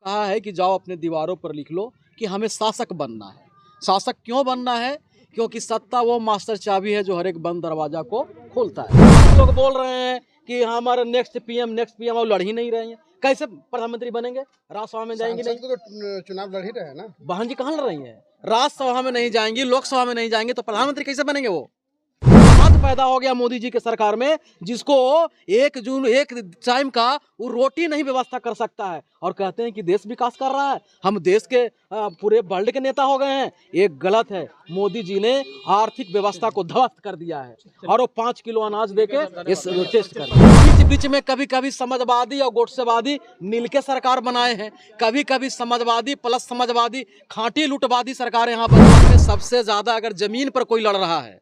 कहा है कि जाओ अपने दीवारों पर लिख लो कि हमें शासक बनना है। शासक क्यों बनना है? क्योंकि सत्ता वो मास्टर चाबी है जो हर एक बंद दरवाजा को खोलता है। लोग बोल रहे हैं कि हमारे नेक्स्ट पीएम और लड़ ही नहीं रहे हैं। कैसे प्रधानमंत्री बनेंगे? राज्यसभा में जाएंगे नहीं तो चुनाव लड़ ही रहे हैं ना। बहन जी, कहाँ लड़ रही है? राज्यसभा में नहीं जाएंगी, लोकसभा में नहीं जाएंगे तो प्रधानमंत्री कैसे बनेंगे? वो बात पैदा हो गया मोदी जी के सरकार में, जिसको 1 जून एक टाइम का वो रोटी नहीं व्यवस्था कर सकता है और कहते हैं कि देश विकास कर रहा है, हम देश के पूरे वर्ल्ड के नेता हो गए हैं। एक गलत है। मोदी जी ने आर्थिक व्यवस्था को ध्वस्त कर दिया है और वो 5 किलो अनाज देके इस टेस्ट कर बीच बीच में कभी कभी समाजवादी और गोडसेवादी मिलके सरकार बनाए हैं, कभी कभी समाजवादी प्लस समाजवादी खांटी लूटवादी सरकार यहाँ पर। सबसे ज्यादा अगर जमीन पर कोई लड़ रहा है,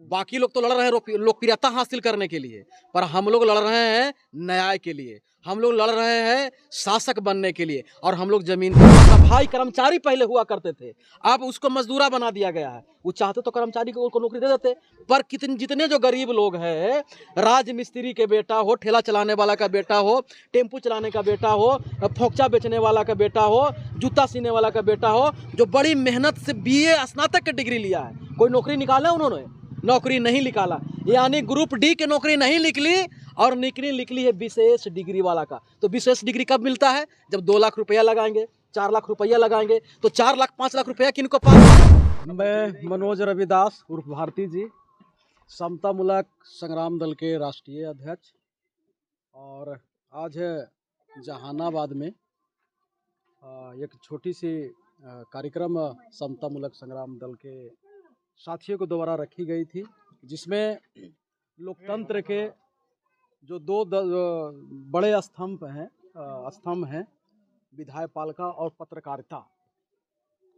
बाकी लोग तो लड़ रहे हैं लोकप्रियता हासिल करने के लिए, पर हम लोग लड़ रहे हैं न्याय के लिए, हम लोग लड़ रहे हैं शासक बनने के लिए। और हम लोग जमीन पर सफाई कर्मचारी पहले हुआ करते थे, अब उसको मजदूरा बना दिया गया है। वो चाहते तो कर्मचारी को नौकरी दे देते, पर जितने जो गरीब लोग हैं, राज मिस्त्री के बेटा हो, ठेला चलाने वाला का बेटा हो, टेम्पू चलाने का बेटा हो, फोकचा बेचने वाला का बेटा हो, जूता सीने वाला का बेटा हो, जो बड़ी मेहनत से BA स्नातक की डिग्री लिया है, कोई नौकरी निकाला उन्होंने? नौकरी नहीं निकाला। यानी ग्रुप D की नौकरी नहीं निकली और निकली है विशेष डिग्री वाला का। तो विशेष डिग्री कब मिलता है? जब 2 लाख रुपया लगाएंगे, 4 लाख रुपया लगाएंगे, तो 4 लाख 5 लाख रुपया किनको पास? मैं मनोज रविदास उर्फ भारती जी, समतामूलक संग्राम दल के राष्ट्रीय अध्यक्ष, और आज जहानाबाद में एक छोटी सी कार्यक्रम समतामूलक संग्राम दल के साथियों को द्वारा रखी गई थी, जिसमें लोकतंत्र के जो 2 बड़े स्तंभ हैं, विधायपालिका और पत्रकारिता।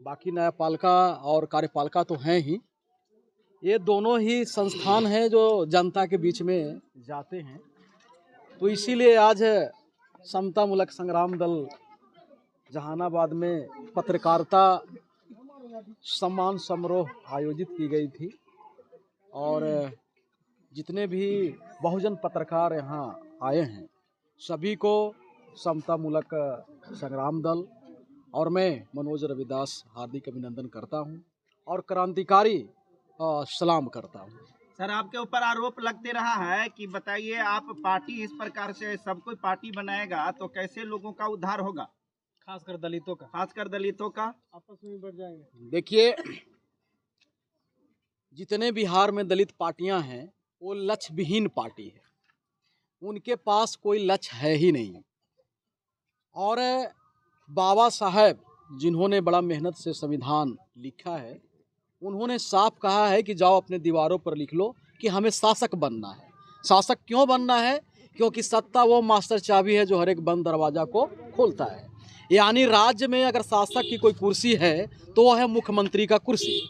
बाकी न्यायपालिका और कार्यपालिका तो हैं ही, ये दोनों ही संस्थान हैं जो जनता के बीच में जाते हैं। तो इसीलिए आज समतामूलक संग्राम दल जहानाबाद में पत्रकारिता सम्मान समारोह आयोजित की गई थी और जितने भी बहुजन पत्रकार यहाँ आए हैं सभी को समतामूलक संग्राम दल और मैं मनोज रविदास हार्दिक अभिनंदन करता हूँ और क्रांतिकारी सलाम करता हूँ। सर, आपके ऊपर आरोप लगते रहा है कि बताइए, आप पार्टी इस प्रकार से सब कोई पार्टी बनाएगा तो कैसे लोगों का उद्धार होगा? खासकर दलितों का आपस में बढ़ जाएंगे। देखिए, जितने बिहार में दलित पार्टियां हैं वो लक्ष्य विहीन पार्टी है, उनके पास कोई लक्ष्य है ही नहीं। और बाबा साहब जिन्होंने बड़ा मेहनत से संविधान लिखा है, उन्होंने साफ कहा है कि जाओ अपने दीवारों पर लिख लो कि हमें शासक बनना है। शासक क्यों बनना है? क्योंकि सत्ता वो मास्टर चाबी है जो हर एक बंद दरवाजा को खोलता है। यानी राज्य में अगर शासक की कोई कुर्सी है तो वह है मुख्यमंत्री का कुर्सी।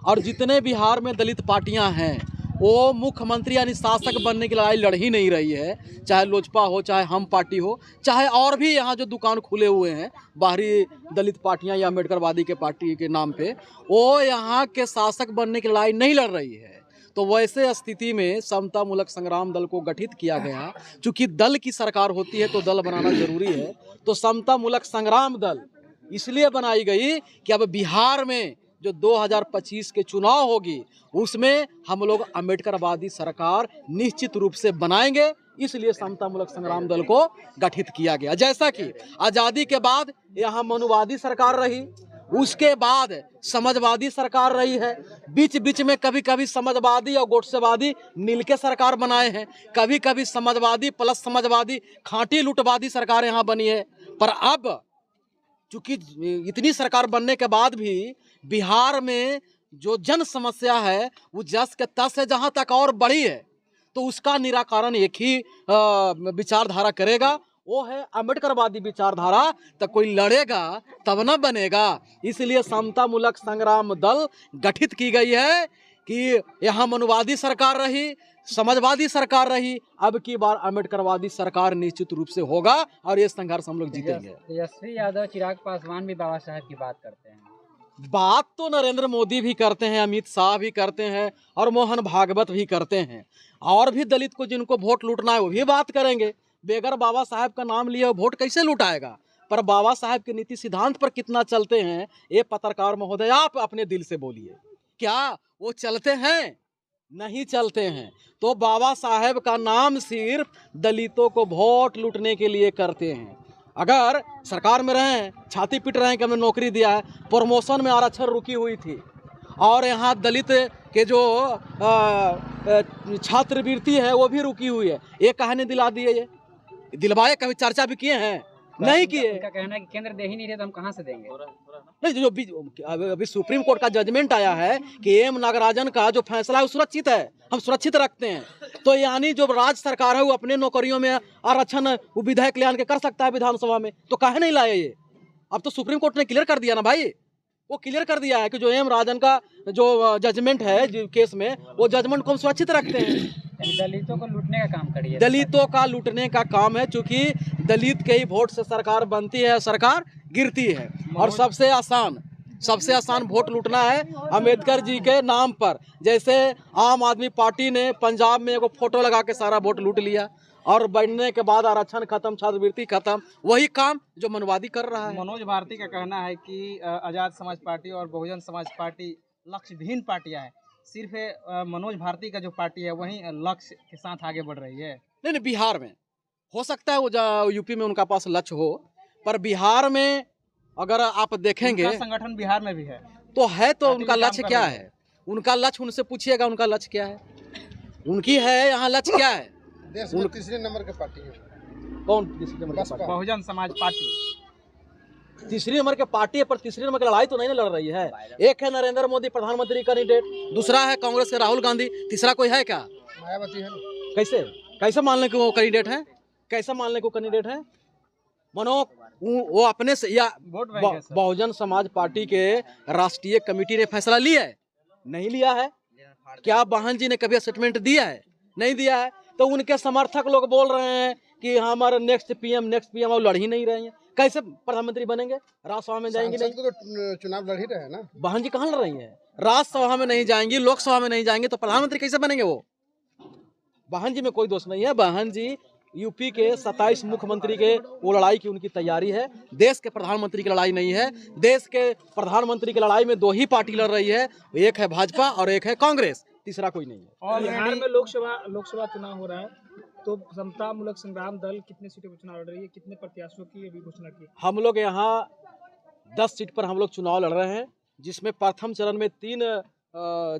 और जितने बिहार में दलित पार्टियां हैं वो मुख्यमंत्री यानी शासक बनने की लड़ाई लड़ ही नहीं रही है, चाहे लोजपा हो, चाहे हम पार्टी हो, चाहे और भी यहाँ जो दुकान खुले हुए हैं बाहरी दलित पार्टियां या अम्बेडकरवादी के पार्टी के नाम पे, वो यहाँ के शासक बनने की लड़ाई नहीं लड़ रही है। तो वैसे स्थिति में समतामूलक संग्राम दल को गठित किया गया। चूंकि दल की सरकार होती है तो दल बनाना जरूरी है, तो समतामूलक संग्राम दल इसलिए बनाई गई कि अब बिहार में जो 2025 के चुनाव होगी उसमें हम लोग अम्बेडकरवादी सरकार निश्चित रूप से बनाएंगे। इसलिए समतामूलक संग्राम दल को गठित किया गया। जैसा कि आज़ादी के बाद यहाँ मनुवादी सरकार रही, उसके बाद समाजवादी सरकार रही है, बीच बीच में कभी कभी समाजवादी और गोडसेवादी मिलके सरकार बनाए हैं, कभी कभी समाजवादी प्लस समाजवादी खांटी लूटवादी सरकार यहाँ बनी है। पर अब चूंकि इतनी सरकार बनने के बाद भी बिहार में जो जन समस्या है वो जस के तस है, जहाँ तक और बढ़ी है, तो उसका निराकरण एक ही विचारधारा करेगा, वो है अम्बेडकरवादी विचारधारा। तो कोई लड़ेगा तब न बनेगा। इसलिए समतामूलक संग्राम दल गठित की गई है कि यहाँ मनुवादी सरकार रही, समाजवादी सरकार रही, अब की बार अम्बेडकरवादी सरकार निश्चित रूप से होगा और ये संघर्ष हम लोग जीतेंगे। तेजस्वी यादव, चिराग पासवान भी बाबा साहब की बात करते हैं। बात तो नरेंद्र मोदी भी करते हैं, अमित शाह भी करते हैं और मोहन भागवत भी करते हैं, और भी दलित को जिनको वोट लूटना है वो भी बात करेंगे। बेगर बाबा साहब का नाम लिए वोट कैसे लुटाएगा? पर बाबा साहब के नीति सिद्धांत पर कितना चलते हैं, ये पत्रकार महोदय आप अपने दिल से बोलिए, क्या वो चलते हैं? नहीं चलते हैं। तो बाबा साहब का नाम सिर्फ दलितों को वोट लूटने के लिए करते हैं। अगर सरकार में रहें, छाती पीट रहे हैं कि हमें नौकरी दिया है, प्रमोशन में आरक्षण रुकी हुई थी, और यहाँ दलित के जो छात्रवृत्ति है वो भी रुकी हुई है, ये कहानी दिला दिए, ये दिलवाए, कभी चर्चा भी किए हैं? नहीं किए। उनका कहना है कि केंद्र दे ही नहीं रहे तो हम कहाँ से देंगे? नहीं, जो अभी सुप्रीम कोर्ट का जजमेंट आया है कि एम नागराजन का जो फैसला है वो सुरक्षित है, हम सुरक्षित रखते हैं। तो यानी जो राज्य सरकार है वो अपने नौकरियों में आरक्षण वो विधायक ले आन के कर सकता है विधानसभा में, तो काहे नहीं लाए ये? अब तो सुप्रीम कोर्ट ने क्लियर कर दिया ना भाई, वो क्लियर कर दिया है कि जो एम राजन का जो जजमेंट है केस में, वो जजमेंट को हम सुरक्षित रखते हैं। दलितों को लूटने का काम करिए। दलितों का लूटने का काम है, क्योंकि दलित के ही वोट से सरकार बनती है, सरकार गिरती है। और सबसे आसान वोट लूटना है अम्बेडकर जी के नाम पर। जैसे आम आदमी पार्टी ने पंजाब में एक फोटो लगा के सारा वोट लूट लिया, और बनने के बाद आरक्षण खत्म, छात्रवृत्ति खत्म, वही काम जो मनवादी कर रहा है। मनोज भारती का कहना है कि आजाद समाज पार्टी और बहुजन समाज पार्टी लक्ष्यहीन पार्टियां हैं, सिर्फ मनोज भारती का जो पार्टी है वही लक्ष्य के साथ आगे बढ़ रही है। नहीं, बिहार में हो सकता है वो यूपी में उनका पास लक्ष्य हो, पर बिहार में अगर आप देखेंगे संगठन बिहार में भी है तो है, तो उनका लक्ष्य क्या है? उनका लक्ष्य उनसे पूछिएगा, उनका लक्ष्य क्या है? उनकी है यहाँ लक्ष्य क्या है? देश में तीसरे नंबर की पार्टी है। कौन तीसरे नंबर की पार्टी? बहुजन समाज पार्टी तीसरी नंबर के पार्टी है, पर तीसरी नंबर की लड़ाई तो नहीं लड़ रही है। एक है नरेंद्र मोदी प्रधानमंत्री कैंडिडेट, दूसरा है कांग्रेस के राहुल गांधी, तीसरा कोई है क्या? मायावती है। कैसे मान लें कि वो कैंडिडेट है? कैसे मान लें कि वो कैंडिडेट है? मनो वो अपने से, या बहुजन समाज पार्टी के राष्ट्रीय कमेटी ने फैसला लिया है? नहीं लिया है। क्या बहन जी ने कभी स्टेटमेंट दिया है? नहीं दिया है। तो उनके समर्थक लोग बोल रहे हैं कि हमारे नेक्स्ट पीएम और लड़ ही नहीं रहे हैं। कैसे प्रधानमंत्री बनेंगे? राज्यसभा में जाएंगे नहीं तो चुनाव लड़ ही रहे हैं ना। बहन जी कहाँ लड़ रही हैं? राज्यसभा में नहीं जाएंगी, लोकसभा में नहीं जाएंगे, तो प्रधानमंत्री कैसे बनेंगे वो? बहन जी में कोई दोष नहीं है। बहन जी यूपी के 27 मुख्यमंत्री के वो लड़ाई की उनकी तैयारी है। देश के प्रधानमंत्री की लड़ाई नहीं है। देश के प्रधानमंत्री की लड़ाई में दो ही पार्टी लड़ रही है, एक है भाजपा और एक है कांग्रेस, तीसरा कोई नहीं है। और बिहार में लोकसभा चुनाव हो रहा है, तो समता मूलक संग्राम दल कितने सीटों पर चुनाव लड़ रही है, कितने प्रत्याशियों की अभी घोषणा की? हम लोग यहाँ 10 सीट पर हम लोग चुनाव लड़ रहे हैं, जिसमें प्रथम चरण में 3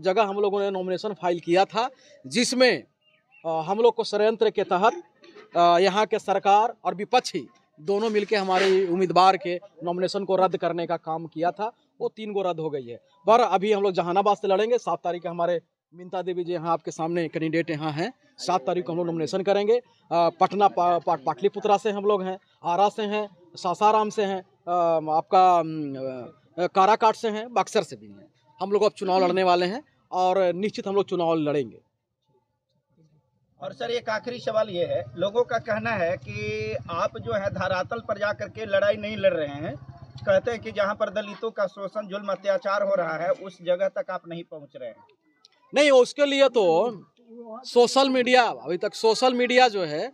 जगह हम लोगों ने नॉमिनेशन फाइल किया था, जिसमें हम लोग को षड्यंत्र के तहत यहाँ के सरकार और विपक्षी दोनों मिलके हमारे उम्मीदवार के नॉमिनेशन को रद्द करने का काम किया था। वो 3 गो रद्द हो गई है। पर अभी हम लोग जहानाबाद से लड़ेंगे। 7 तारीख को हमारे मिंता देवी जी यहाँ आपके सामने कैंडिडेट यहाँ हैं। 7 तारीख को हम लोग नॉमिनेशन करेंगे। पटना पाटलिपुत्रा से हम लोग हैं, आरा से हैं, सासाराम से हैं, आपका काराकाट से हैं, बक्सर से भी हैं। हम लोग अब चुनाव लड़ने वाले हैं और निश्चित हम लोग चुनाव लड़ेंगे। और सर एक आखिरी सवाल ये है, लोगों का कहना है कि आप जो है धरातल पर जा करके लड़ाई नहीं लड़ रहे हैं। कहते हैं कि जहाँ पर दलितों का शोषण जुल्म अत्याचार हो रहा है उस जगह तक आप नहीं पहुँच रहे हैं। नहीं, उसके लिए तो सोशल मीडिया, अभी तक सोशल मीडिया जो है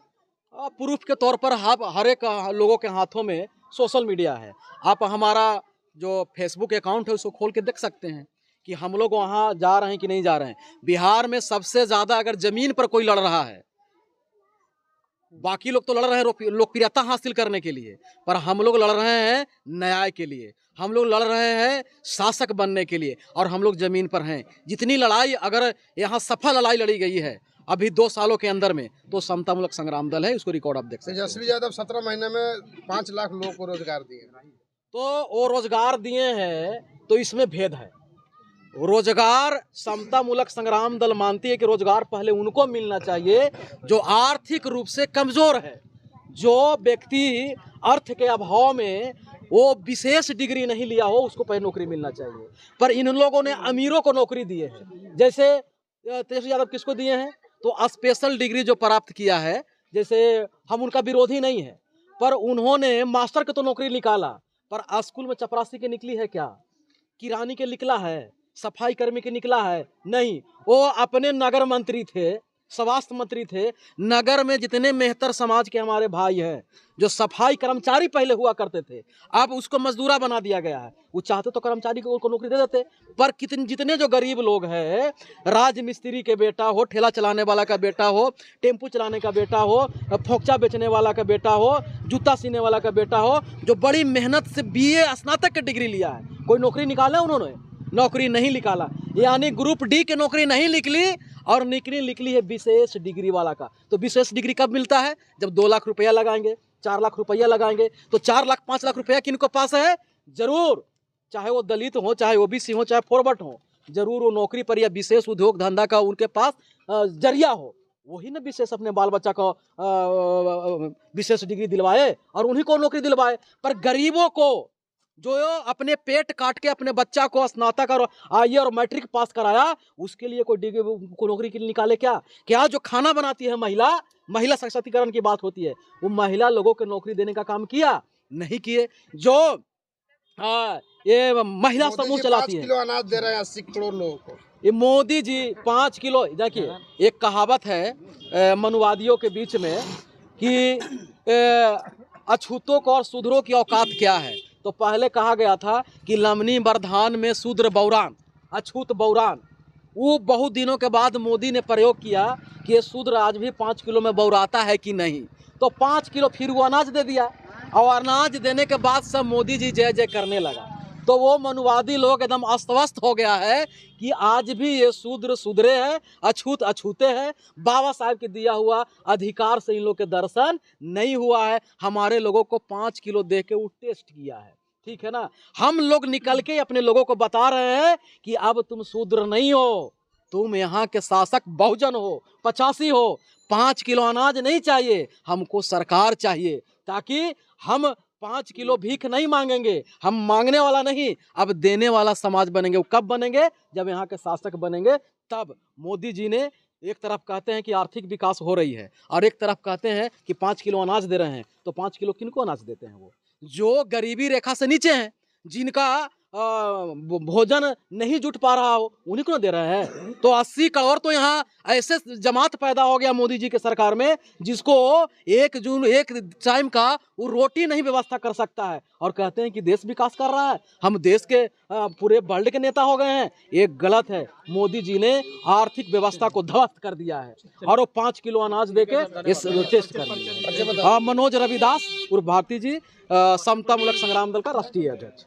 प्रूफ के तौर पर हर एक लोगों के हाथों में सोशल मीडिया है। आप हमारा जो फेसबुक अकाउंट है उसको खोल के देख सकते हैं कि हम लोग वहाँ जा रहे हैं कि नहीं जा रहे हैं। बिहार में सबसे ज़्यादा अगर ज़मीन पर कोई लड़ रहा है, बाकी लोग तो लड़ रहे हैं लोकप्रियता हासिल करने के लिए, पर हम लोग लड़ रहे हैं न्याय के लिए, हम लोग लड़ रहे हैं शासक बनने के लिए, और हम लोग ज़मीन पर हैं। जितनी लड़ाई अगर यहाँ सफल लड़ाई लड़ी गई है अभी 2 सालों के अंदर में, तो समता मूलक संग्राम दल है, उसको रिकॉर्ड आप देख सकते हैं। तेजस्वी यादव 17 महीने में 5 लाख लोगों को रोजगार दिए, तो वो रोजगार दिए हैं, तो इसमें भेद है। रोजगार समता मूलक संग्राम दल मानती है कि रोजगार पहले उनको मिलना चाहिए जो आर्थिक रूप से कमजोर है, जो व्यक्ति अर्थ के अभाव में वो विशेष डिग्री नहीं लिया हो, उसको पहले नौकरी मिलना चाहिए। पर इन लोगों ने अमीरों को नौकरी दिए है। जैसे तेजस्वी यादव किसको दिए हैं? तो स्पेशल डिग्री जो प्राप्त किया है, जैसे हम उनका विरोधी नहीं है, पर उन्होंने मास्टर की तो नौकरी निकाला, पर स्कूल में चपरासी के निकली है क्या? किरानी के निकला है? सफाई कर्मी के निकला है? नहीं। वो अपने नगर मंत्री थे, स्वास्थ्य मंत्री थे, नगर में जितने मेहतर समाज के हमारे भाई हैं, जो सफाई कर्मचारी पहले हुआ करते थे, अब उसको मजदूरा बना दिया गया है। वो चाहते तो कर्मचारी को नौकरी दे देते, पर जितने जो गरीब लोग हैं, राज मिस्त्री के बेटा हो, ठेला चलाने वाला का बेटा हो, टेम्पू चलाने का बेटा हो, फोकचा बेचने वाला का बेटा हो, जूता सीने वाला का बेटा हो, जो बड़ी मेहनत से BA स्नातक की डिग्री लिया है, कोई नौकरी निकाला उन्होंने? नौकरी नहीं निकाला। यानी ग्रुप D की नौकरी नहीं निकली और निकली है विशेष डिग्री वाला का। तो विशेष डिग्री कब मिलता है? जब 2 लाख रुपया लगाएंगे, 4 लाख रुपया लगाएंगे। तो 4 लाख 5 लाख रुपया किनको पास है? जरूर, चाहे वो दलित हो, चाहे OBC हो, चाहे फॉरवर्ड हो, जरूर वो नौकरी पर या विशेष उद्योग धंधा का उनके पास जरिया हो, वही ना विशेष अपने बाल बच्चा को विशेष डिग्री दिलवाए और उन्हीं को नौकरी दिलवाए। पर गरीबों को जो अपने पेट काट के अपने बच्चा को स्नातक और IE और मैट्रिक पास कराया, उसके लिए कोई डिग्री को नौकरी के लिए निकाले क्या? क्या जो खाना बनाती है महिला सशक्तिकरण की बात होती है, वो महिला लोगों को नौकरी देने का काम किया? नहीं किए। जो ये महिला समूह चलाती है, 5 किलो अनाज दे रहे हैं 80 करोड़ लोगों को। ये मोदी जी 5 किलो, देखिए एक कहावत है मनुवादियों के बीच में कि अछूतों को और शूद्रों की औकात क्या है। तो पहले कहा गया था कि लमनी बरधान में शूद्र बौरान, अछूत बौरान। वो बहुत दिनों के बाद मोदी ने प्रयोग किया कि ये शूद्र आज भी 5 किलो में बौराता है कि नहीं। तो 5 किलो फिर वो अनाज दे दिया, और अनाज देने के बाद सब मोदी जी जय जय करने लगा। तो वो मनुवादी लोग एकदम अस्तव्यस्त हो गया है कि आज भी ये शूद्र सुधरे हैं, अछूत अछूते हैं। बाबा साहब के दिया हुआ अधिकार से इन लोग के दर्शन नहीं हुआ है। हमारे लोगों को 5 किलो दे के वो टेस्ट किया है, ठीक है ना। हम लोग निकल के अपने लोगों को बता रहे हैं कि अब तुम शूद्र नहीं हो, तुम यहाँ के शासक बहुजन हो, 85 हो। 5 किलो अनाज नहीं चाहिए, हमको सरकार चाहिए, ताकि हम 5 किलो भीख नहीं मांगेंगे। हम मांगने वाला नहीं, अब देने वाला समाज बनेंगे। वो कब बनेंगे? जब यहाँ के शासक बनेंगे तब। मोदी जी ने एक तरफ कहते हैं कि आर्थिक विकास हो रही है, और एक तरफ कहते हैं कि 5 किलो अनाज दे रहे हैं। तो 5 किलो किनको अनाज देते हैं? वो जो गरीबी रेखा से नीचे हैं, जिनका भोजन नहीं जुट पा रहा हो, उन्हीं को दे रहे हैं। तो 80 करोड़ तो यहाँ ऐसे जमात पैदा हो गया मोदी जी के सरकार में, जिसको एक टाइम का वो रोटी नहीं व्यवस्था कर सकता है, और कहते हैं कि देश विकास कर रहा है, हम देश के पूरे वर्ल्ड के नेता हो गए हैं। एक गलत है। मोदी जी ने आर्थिक व्यवस्था को ध्वस्त कर दिया है, और वो 5 किलो अनाज देके टेस्ट कर दिया। मनोज रविदास उर्फ भारती जी, समता मूलक संग्राम दल का राष्ट्रीय अध्यक्ष।